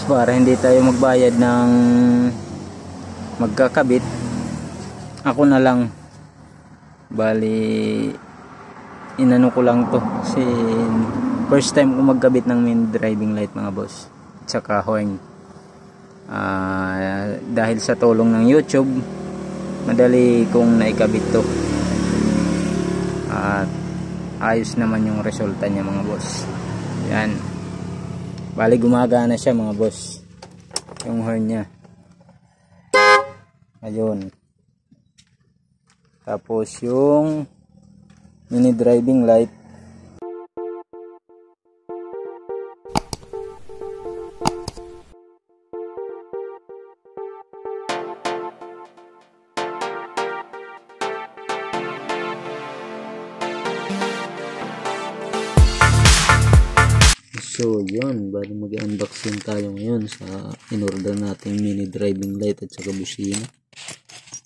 para hindi tayo magbayad ng magkakabit, ako na lang, bali inano ko lang to kasi first time ko magkabit ng mini driving light mga boss, tsaka horn. Dahil sa tulong ng YouTube, madali kong naikabit to at ayos naman yung resulta niya mga boss. Yan, bali gumagana siya mga boss, yung horn niya. Ayun, tapos yung mini driving light, so yun, bali mag-unboxing tayo ngayon sa in-order nating mini driving light at saka busina.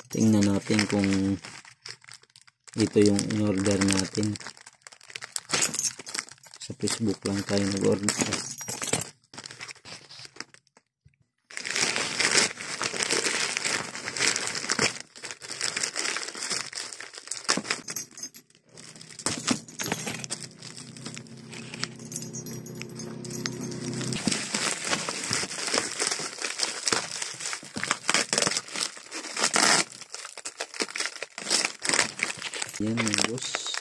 Tingnan natin kung ito yung in-order natin. Sa Facebook lang tayo nag-order. Yan mga boss,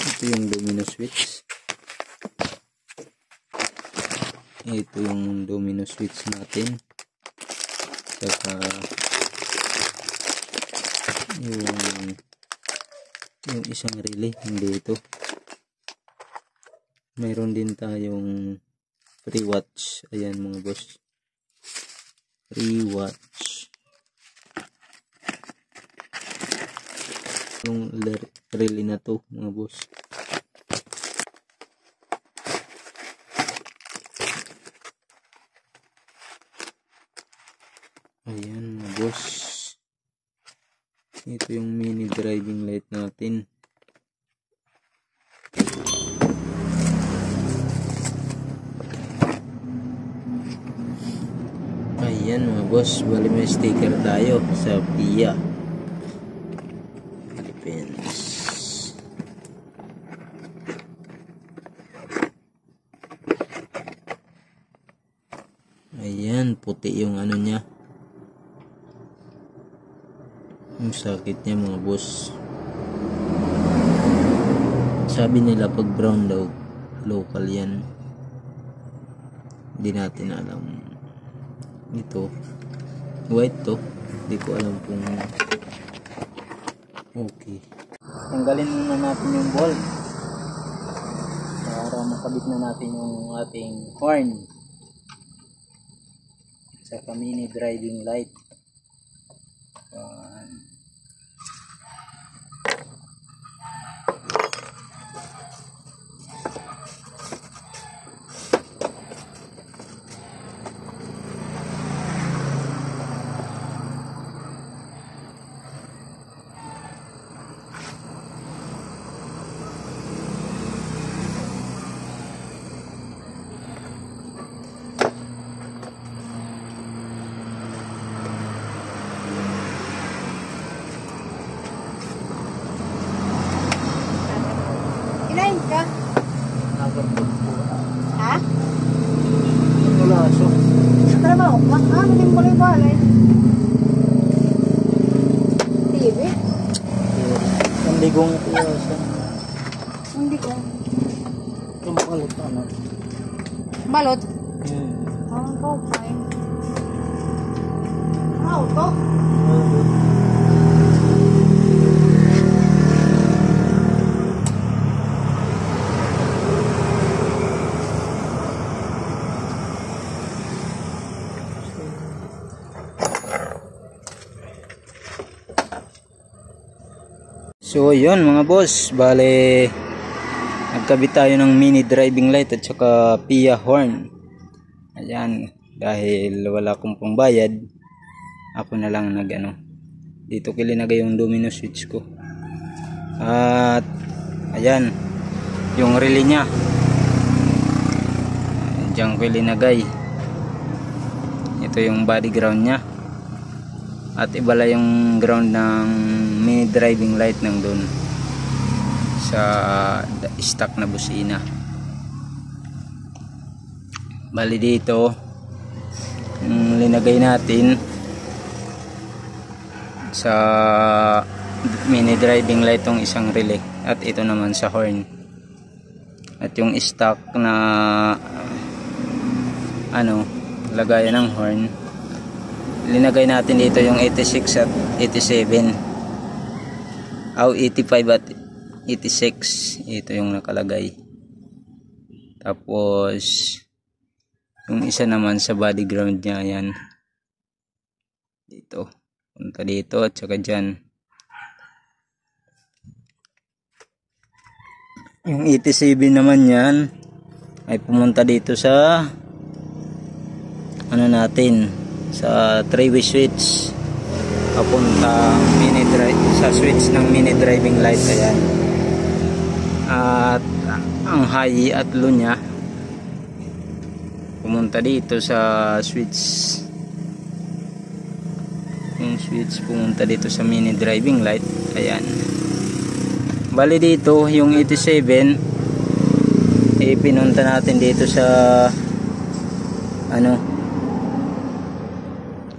ito yung domino switch, ito yung domino switch natin, saka yung isang relay, hindi ito. Mayroon din tayong free watch, ayan mga boss, free watch. Yung relay na to mga boss. Ayan mga boss, ito yung mini driving light natin. Ayan mga boss, bali may sticker tayo sa PIA. Ayan, puti yung ano niya, yung sakit niya mga boss. Sabi nila pag brown daw local yan, hindi natin alam. Ito white to, hindi ko alam kung okay. Tanggalin muna natin yung bolt para makabit na natin yung ating horn sa mini driving light. Kinain ka? Ha? Wala so. Trabaho ka? Ano din balay-balay? TV? Ang ligong piyasa. Hindi ko. Yung balot ano? Balot? Hmm. Okay. Auto? So yun mga boss, bale nagkabit tayo ng mini driving light at saka PIA horn. Ayan, dahil wala akong pangbayad, ako na lang dito kilinagay yung domino switch ko. At ayan yung relay nya, diyan ko ilinagay. ito yung body ground nya, at ibala yung ground ng mini driving light ng doon sa stock na busina. Bali dito linagay natin sa mini driving light tong isang relay, at ito naman sa horn, at yung stock na lagayan ng horn linagay natin dito yung 86 at 87 85 at 86, ito yung nakalagay. Tapos yung isa naman sa body ground nya, yan dito, punta dito at saka dyan. Yung 87 naman yan ay pumunta dito sa natin, sa 3-way switch papunta sa switch ng mini driving light. Ayan, at ang high at low nya pumunta dito sa switch, yung switch pumunta dito sa mini driving light. Ayan, bali dito yung 87 pinunta natin dito sa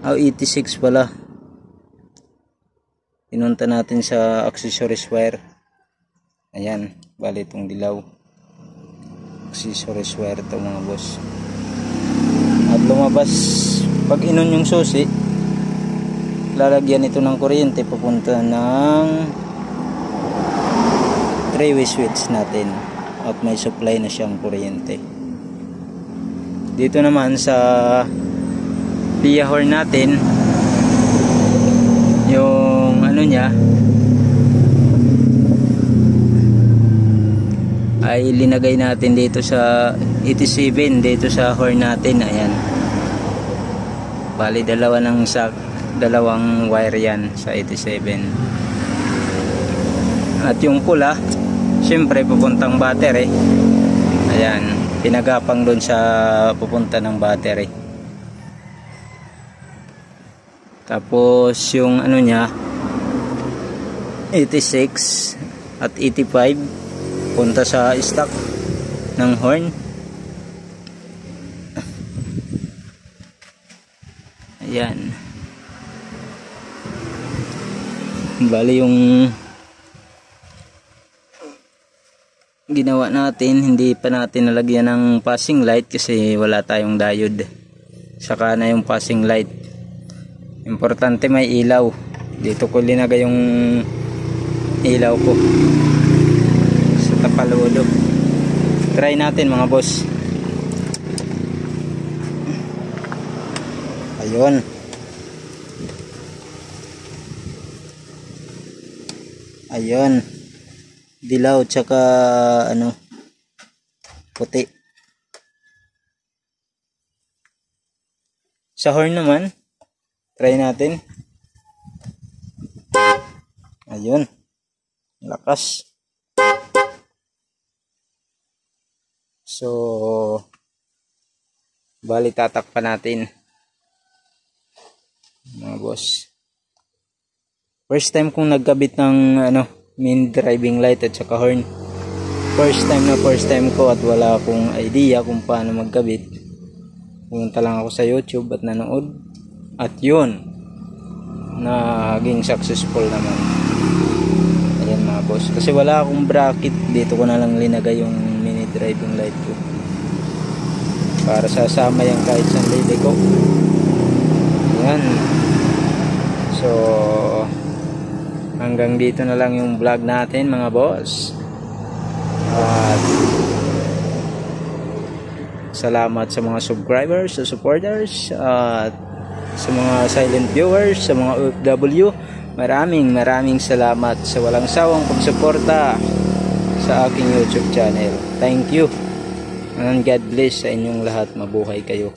86 pala, pinunta natin sa accessories wire. Ayan, bali itong dilaw accessories wire to mga boss, at lumabas pag inon yung susi, lalagyan ito ng kuryente papunta ng 3-way switch natin, at may supply na siyang kuryente. Dito naman sa PIA horn natin, yung nya ay linagay natin dito sa 87, dito sa horn natin. Ayan, bali dalawang wire yan sa 87, at yung pula syempre pupuntang battery. Ayan, pinagapang doon sa pupunta ng battery. Tapos yung nya 86 at 85 punta sa stock ng horn. Ayan, bali yung ginawa natin, hindi pa natin nalagyan ng passing light kasi wala tayong diode, saka na yung passing light. Importante may ilaw. Dito ko linagay yung ilaw ko sa tapalulo. Try natin mga boss. Ayun, ayun, dilaw tsaka puti. Sa horn naman, try natin. Ayun, lakas. So bali tatakpan natin mga boss. First time kong nagkabit ng mini driving light at saka horn. First time ko, at wala akong idea kung paano magkabit. Pumunta lang ako sa YouTube at nanood, at yun, naging successful naman. Ayan mga boss, kasi wala akong bracket, dito ko na lang linagay yung mini driving light ko para sasama yan kahit saan lili ko. Ayan, so hanggang dito na lang yung vlog natin mga boss, at salamat sa mga subscribers, sa supporters, at sa mga silent viewers, sa mga OFW. Maraming salamat sa walang sawang pagsuporta sa aking YouTube channel. Thank you, and God bless sa inyong lahat. Mabuhay kayo.